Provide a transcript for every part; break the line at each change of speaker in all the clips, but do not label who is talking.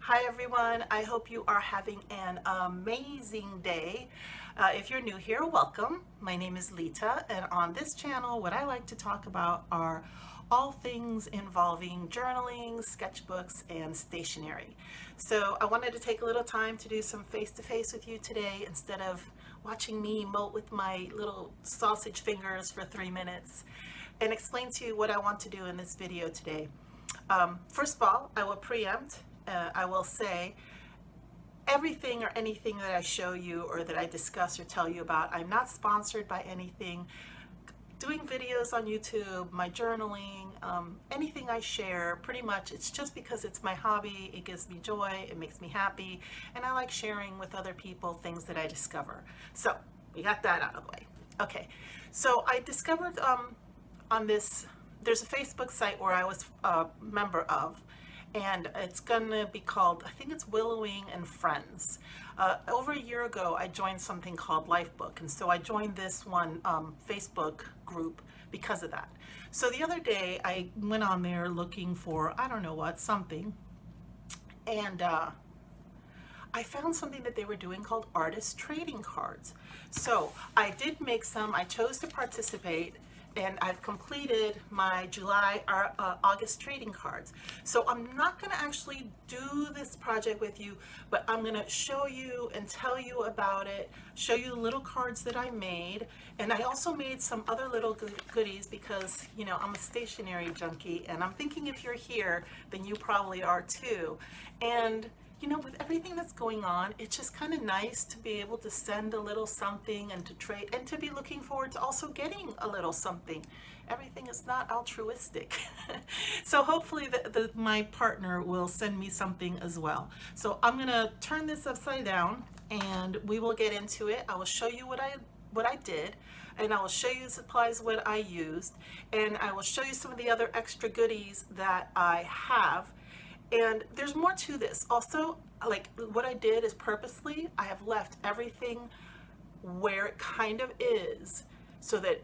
Hi everyone, I hope you are having an amazing day. If you're new here, welcome. My name is Lita, and on this channel what I like to talk about are all things involving journaling, sketchbooks, and stationery. So I wanted to take a little time to do some face-to-face with you today instead of watching me emote with my little sausage fingers for 3 minutes and explain to you what I want to do in this video today. First of all, I will preempt. I will say everything or anything that I show you or that I discuss or tell you about, I'm not sponsored by anything. Doing videos on YouTube, my journaling, anything I share, pretty much it's just because it's my hobby, it gives me joy, it makes me happy, and I like sharing with other people things that I discover. So we got that out of the way. Okay, so I discovered on this, there's a Facebook site where I was a member of, and it's gonna be called, I think it's Willowing and Friends. Over a year ago, I joined something called Lifebook, and so I joined this one Facebook group because of that. So the other day, I went on there looking for, I don't know what, something, and I found something that they were doing called artist trading cards. So I did make some, I chose to participate, and I've completed my July or August trading cards. So I'm not going to actually do this project with you, but I'm going to show you and tell you about it, show you the little cards that I made, and I also made some other little goodies because, you know, I'm a stationery junkie, and I'm thinking if you're here, then you probably are too. And you know, with everything that's going on, it's just kind of nice to be able to send a little something and to trade and to be looking forward to also getting a little something. Everything is not altruistic. So hopefully my partner will send me something as well. So I'm gonna turn this upside down and we will get into it. I will show you what I did, and I will show you the supplies what I used, and I will show you some of the other extra goodies that I have. And there's more to this. Also, like what I did is purposely, I have left everything where it kind of is so that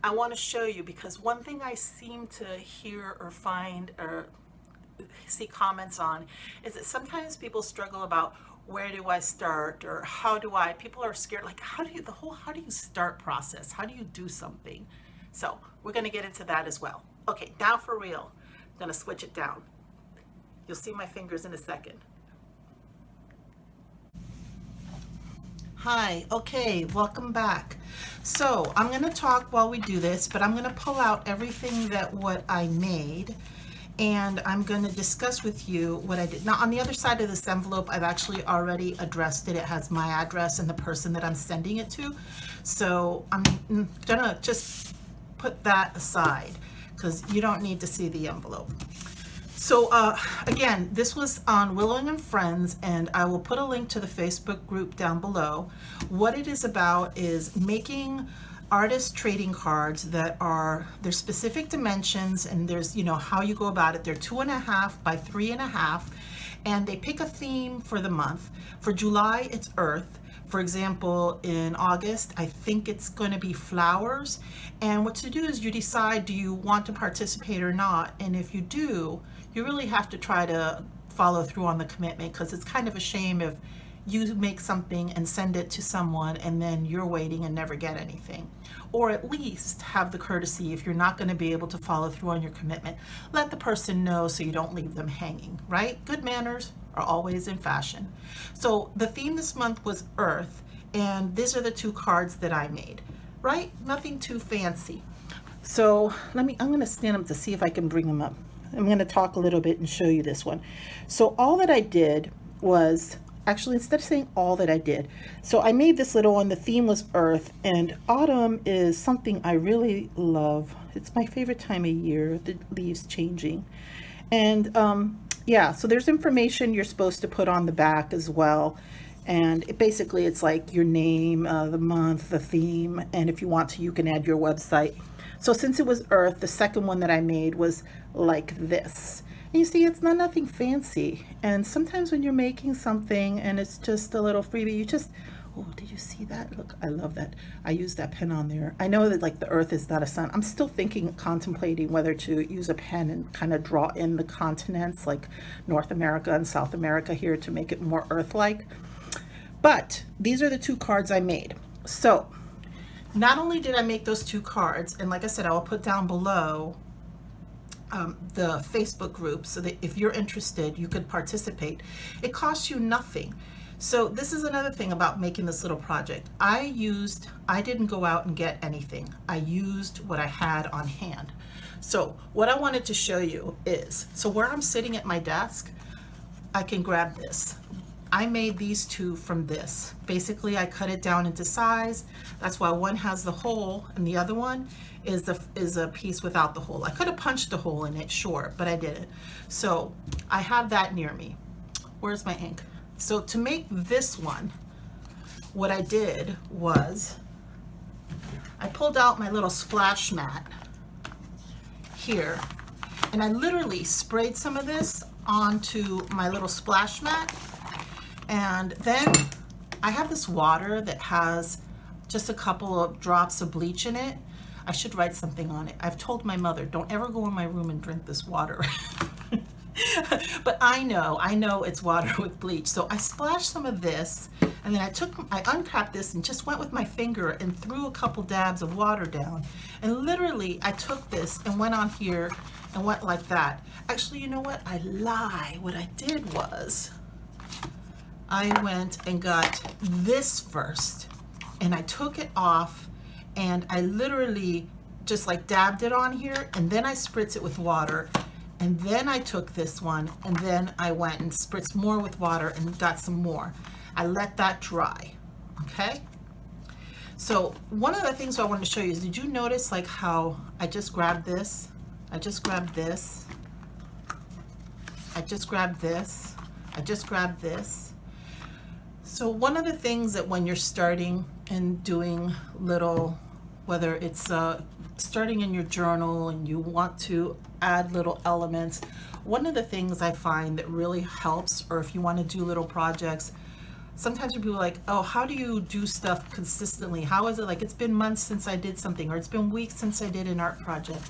I want to show you, because one thing I seem to hear or find or see comments on is that sometimes people struggle about where do I start or people are scared, like how do you start process? How do you do something? So we're going to get into that as well. Okay, now for real, I'm going to switch it down. You'll see my fingers in a second. Hi, okay, welcome back. So I'm going to talk while we do this, but I'm going to pull out everything what I made, and I'm going to discuss with you what I did. Now on the other side of this envelope, I've actually already addressed it. It has my address and the person that I'm sending it to. So I'm gonna just put that aside because you don't need to see the envelope. So again, this was on Willowing and Friends, and I will put a link to the Facebook group down below. What it is about is making artist trading cards that are, there's specific dimensions, and there's, you know, how you go about it. They're 2.5 by 3.5, and they pick a theme for the month. For July, it's Earth. For example, in August, I think it's going to be flowers. And what to do is you decide, do you want to participate or not? And if you do, you really have to try to follow through on the commitment, because it's kind of a shame if you make something and send it to someone and then you're waiting and never get anything. Or at least have the courtesy, if you're not going to be able to follow through on your commitment, let the person know so you don't leave them hanging, right? Good manners are always in fashion. So the theme this month was Earth, and these are the 2 cards that I made, right? Nothing too fancy. So I'm going to stand up to see if I can bring them up. I'm going to talk a little bit and show you this one. So all that I did was, actually, instead of saying all that I did, so I made this little one. The theme was Earth, and autumn is something I really love. It's my favorite time of year, the leaves changing. And yeah, so there's information you're supposed to put on the back as well. And basically it's like your name, the month, the theme, and if you want to, you can add your website. So since it was Earth, the second one that I made was like this. And you see, it's nothing fancy. And sometimes when you're making something and it's just a little freebie, you just Oh, did you see that? Look, I love that. I used that pen on there. I know that like the earth is not a sun. I'm still thinking, contemplating whether to use a pen and kind of draw in the continents like North America and South America here to make it more earth-like. But these are the two cards I made. So not only did I make those two cards, and like I said, I will put down below the Facebook group so that if you're interested, you could participate. It costs you nothing. So this is another thing about making this little project. I didn't go out and get anything. I used what I had on hand. So what I wanted to show you is, so where I'm sitting at my desk, I can grab this. I made these two from this. Basically, I cut it down into size. That's why one has the hole and the other one is a piece without the hole. I could have punched a hole in it, sure, but I didn't. So I have that near me. Where's my ink? So to make this one, what I did was I pulled out my little splash mat here, and I literally sprayed some of this onto my little splash mat. And then I have this water that has just a couple of drops of bleach in it. I should write something on it. I've told my mother, don't ever go in my room and drink this water. But I know it's water with bleach. So I splashed some of this, and then I uncapped this and just went with my finger and threw a couple dabs of water down. And literally I took this and went on here and went like that. Actually, you know what? I lie. What I did was I went and got this first, and I took it off, and I literally just like dabbed it on here, and then I spritzed it with water, and then I took this one, and then I went and spritzed more with water and got some more. I let that dry, okay? So one of the things I wanted to show you is, did you notice like how I just grabbed this? I just grabbed this. I just grabbed this. I just grabbed this. So one of the things that when you're starting and doing little, whether it's starting in your journal and you want to add little elements, one of the things I find that really helps, or if you want to do little projects, sometimes people are like, oh, how do you do stuff consistently? How is it like it's been months since I did something, or it's been weeks since I did an art project?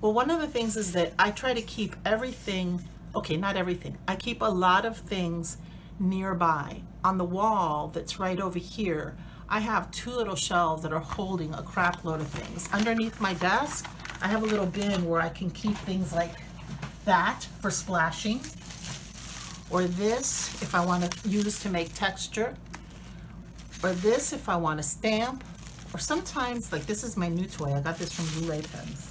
Well, one of the things is that I try to keep everything, okay, not everything, I keep a lot of things nearby. On the wall that's right over here, I have two little shelves that are holding a crap load of things. Underneath my desk, I have a little bin where I can keep things like that for splashing, or this if I want to use to make texture, or this if I want to stamp, or sometimes, like this is my new toy. I got this from Joie pens.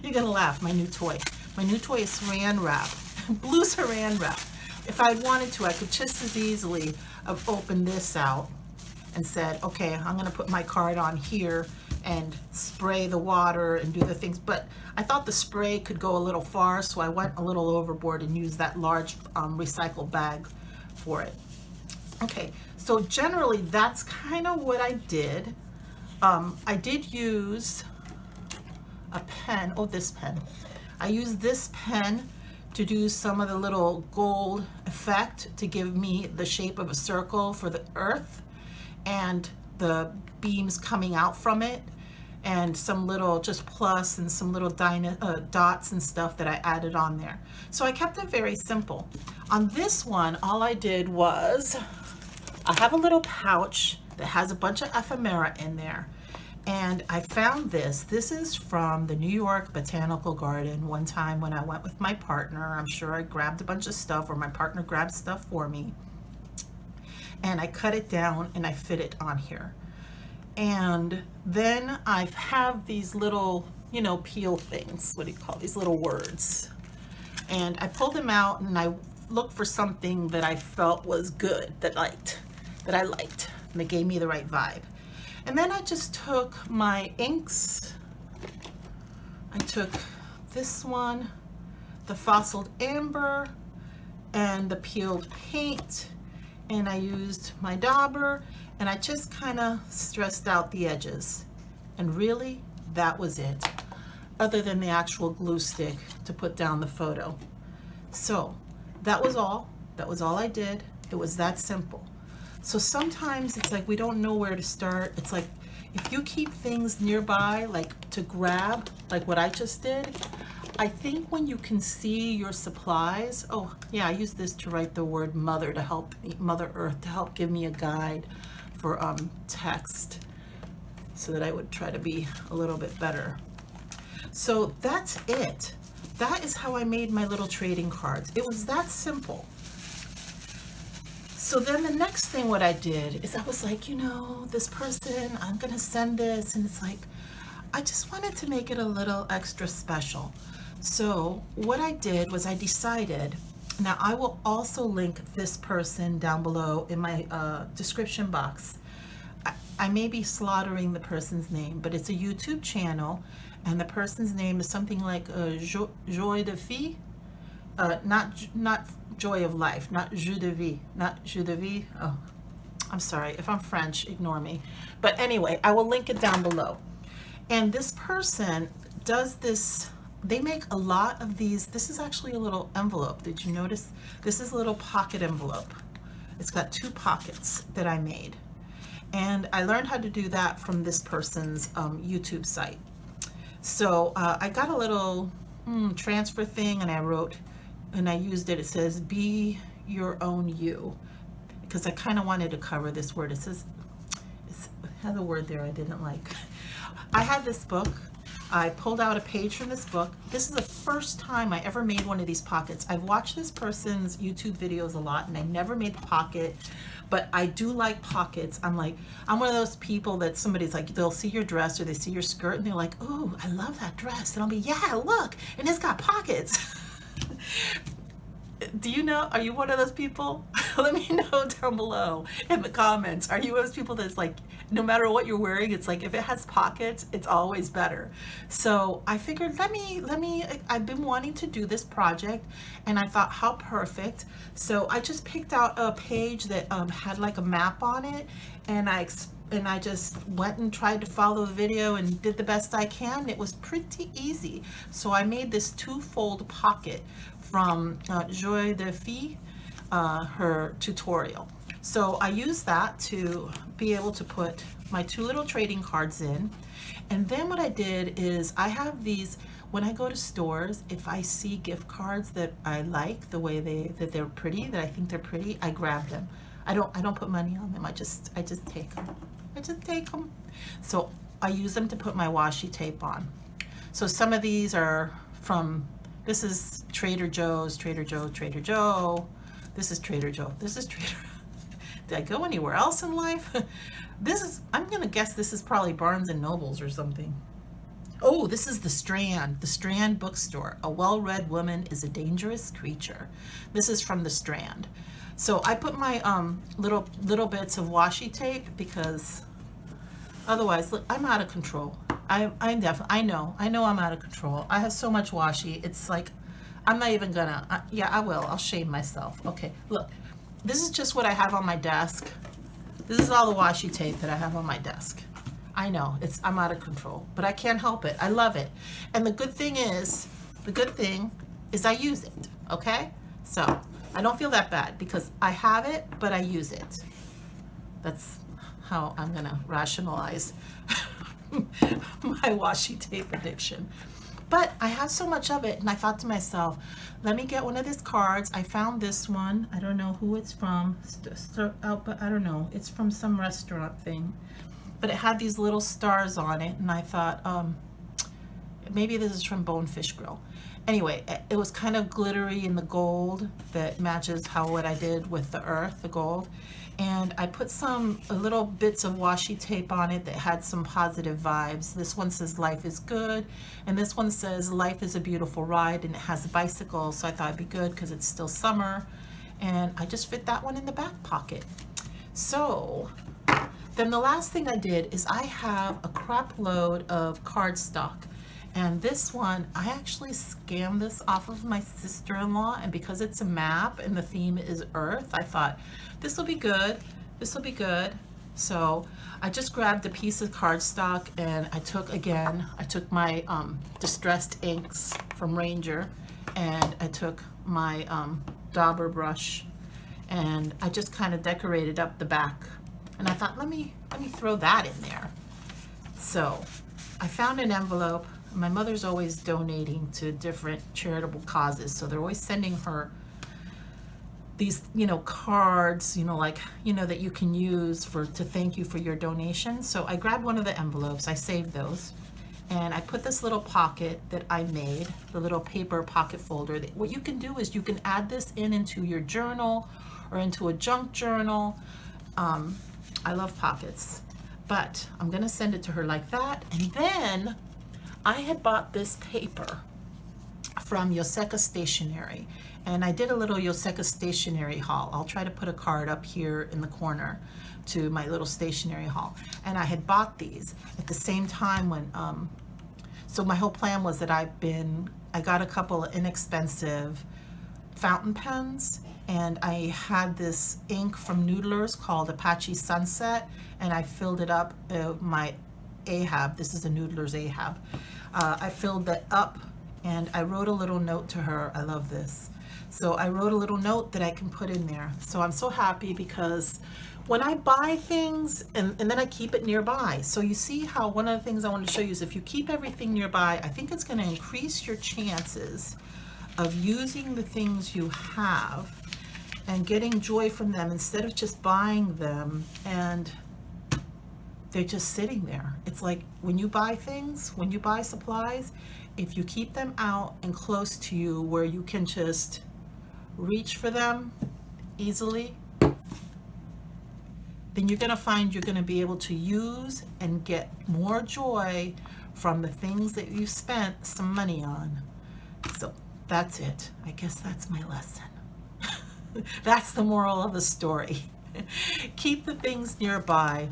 You're gonna laugh, my new toy. My new toy is saran wrap, blue saran wrap. If I wanted to, I could just as easily have opened this out and said, okay, I'm gonna put my card on here and spray the water and do the things, but I thought the spray could go a little far, so I went a little overboard and used that large recycle bag for it. Okay, so generally that's kind of what I did. I did use a pen, oh, this pen. I used this pen to do some of the little gold effect to give me the shape of a circle for the earth and the beams coming out from it, and some little just plus and some little dots and stuff that I added on there. So I kept it very simple. On this one, all I did was, I have a little pouch that has a bunch of ephemera in there. And I found this. This is from the New York Botanical Garden. One time when I went with my partner, I'm sure I grabbed a bunch of stuff, or my partner grabbed stuff for me. And I cut it down and I fit it on here. And then I have these little, you know, peel things. What do you call these little words? And I pulled them out and I looked for something that I felt was good, that I liked, and that gave me the right vibe. And then I just took my inks. I took this one, the fossiled amber, and the peeled paint, and I used my dauber, and I just kind of stressed out the edges. And really, that was it, other than the actual glue stick to put down the photo. So that was all. That was all I did. It was that simple. So sometimes it's like we don't know where to start. It's like if you keep things nearby, like to grab, like what I just did, I think when you can see your supplies, oh yeah, I use this to write the word mother to help me, Mother Earth, to help give me a guide for text so that I would try to be a little bit better. So that's it. That is how I made my little trading cards. It was that simple. So then the next thing what I did is I was like, you know, this person, I'm gonna send this, and it's like, I just wanted to make it a little extra special. So what I did was I decided, now I will also link this person down below in my description box. I may be slaughtering the person's name, but it's a YouTube channel, and the person's name is something like Joie de Vie, not Joy of Life, not Joie de Vie, not Joie de Vie. Oh, I'm sorry. If I'm French, ignore me. But anyway, I will link it down below. And this person does this, they make a lot of these. This is actually a little envelope. Did you notice? This is a little pocket envelope. It's got 2 pockets that I made. And I learned how to do that from this person's YouTube site. So I got a little transfer thing, and I wrote, and I used it. It says, be your own you. Because I kind of wanted to cover this word. It says, it had a word there I didn't like. I had this book. I pulled out a page from this book. This is the first time I ever made one of these pockets. I've watched this person's YouTube videos a lot, and I never made the pocket, but I do like pockets. I'm one of those people that somebody's like, they'll see your dress or they see your skirt and they're like, oh, I love that dress. And I'll be, yeah, look, and it's got pockets. Do you know, are you one of those people? Let me know down below in the comments. Are you one of those people that's like, no matter what you're wearing, it's like, if it has pockets, it's always better. So I figured, I've been wanting to do this project, and I thought, how perfect. So I just picked out a page that had like a map on it, and I just went and tried to follow the video and did the best I can. It was pretty easy. So I made this 2-fold pocket from Joie de Vie, her tutorial. So I used that to be able to put my 2 little trading cards in. And then what I did is I have these, when I go to stores, if I see gift cards that I like, the way they're pretty, that I think they're pretty, I grab them. I don't put money on them. I just take them. I just take them. So I use them to put my washi tape on. So some of these are from, this is Trader Joe's, Trader Joe, Trader Joe. This is Trader Joe. This is Trader. Did I go anywhere else in life? This is, I'm gonna guess this is probably Barnes and Nobles or something. Oh, this is the Strand bookstore. A well-read woman is a dangerous creature. This is from the Strand. So I put my little bits of washi tape because otherwise, look, I'm out of control. I know I'm out of control. I have so much washi. It's like, I'm not even gonna, yeah, I will. I'll shame myself. Okay, look, this is just what I have on my desk. This is all the washi tape that I have on my desk. I know, I'm out of control, but I can't help it. I love it. And the good thing is I use it, okay? So I don't feel that bad because I have it, but I use it. That's how I'm gonna rationalize my washi tape addiction. But I have so much of it, and I thought to myself, let me get one of these cards. I found this one. I don't know who it's from, but I don't know. It's from some restaurant thing. But it had these little stars on it, and I thought, maybe this is from Bonefish Grill. Anyway, it was kind of glittery in the gold that matches what I did with the earth, the gold. And I put some little bits of washi tape on it that had some positive vibes. This one says life is good, and this one says life is a beautiful ride, and it has a bicycle, so I thought it'd be good because it's still summer. And I just fit that one in the back pocket. So then the last thing I did is I have a crap load of cardstock. And this one, I actually scammed this off of my sister-in-law, and because it's a map and the theme is Earth, I thought, this will be good, this will be good. So I just grabbed a piece of cardstock, and I took my distressed inks from Ranger, and I took my dauber brush, and I just kind of decorated up the back, and I thought, let me throw that in there. So I found an envelope. My mother's always donating to different charitable causes, so they're always sending her these, cards, that you can use to thank you for your donation. So I grabbed one of the envelopes, I saved those, and I put this little pocket that I made, the little paper pocket folder. What you can do is you can add this into your journal or into a junk journal. I love pockets, but I'm gonna send it to her like that. And then I had bought this paper from Joie Stationery, and I did a little Joie Stationery haul. I'll try to put a card up here in the corner to my little stationery haul. And I had bought these at the same time when, so my whole plan was that I got a couple of inexpensive fountain pens, and I had this ink from Noodlers called Apache Sunset, and I filled it up, my Ahab, this is a Noodlers Ahab. I filled that up, and I wrote a little note to her. I love this. So I wrote a little note that I can put in there. So I'm so happy because when I buy things and then I keep it nearby. So you see how one of the things I want to show you is if you keep everything nearby, I think it's going to increase your chances of using the things you have and getting joy from them instead of just buying them and they're just sitting there. It's like when you buy things, when you buy supplies, if you keep them out and close to you where you can just reach for them easily, then you're gonna find you're gonna be able to use and get more joy from the things that you've spent some money on. So that's it. I guess that's my lesson. That's the moral of the story. Keep the things nearby.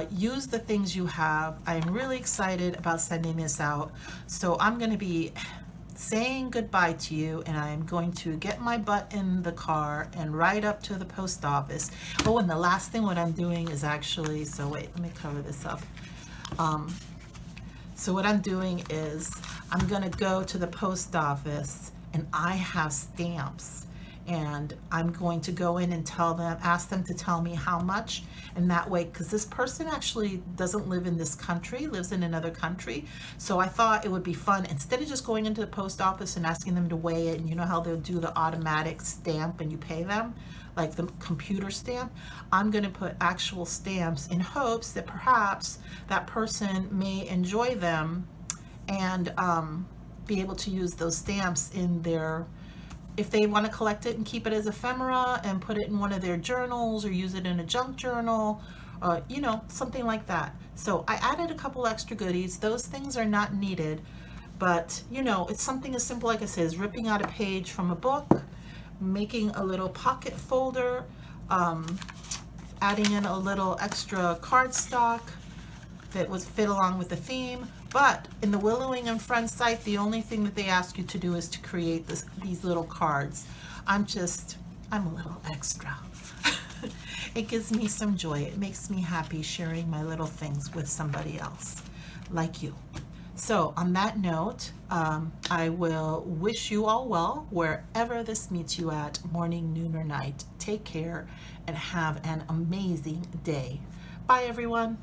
Use the things you have. I'm really excited about sending this out. So I'm going to be saying goodbye to you, and I'm going to get my butt in the car and ride up to the post office. Oh, and the last thing what I'm doing is actually, so wait, let me cover this up. So what I'm doing is I'm going to go to the post office, and I have stamps. And I'm going to go in and ask them to tell me how much, and that way, because this person actually doesn't live in this country, lives in another country, so I thought it would be fun, instead of just going into the post office and asking them to weigh it, and you know how they'll do the automatic stamp and you pay them, like the computer stamp, I'm going to put actual stamps in hopes that perhaps that person may enjoy them and be able to use those stamps in their, if they want to collect it and keep it as ephemera and put it in one of their journals or use it in a junk journal, something like that. So I added a couple extra goodies. Those things are not needed, but it's something as simple, like I said, as ripping out a page from a book, making a little pocket folder, adding in a little extra cardstock that was fit along with the theme. But in the Willowing and Friends site, the only thing that they ask you to do is to create these little cards. I'm a little extra. It gives me some joy. It makes me happy sharing my little things with somebody else like you. So on that note, I will wish you all well wherever this meets you at, morning, noon, or night. Take care and have an amazing day. Bye, everyone.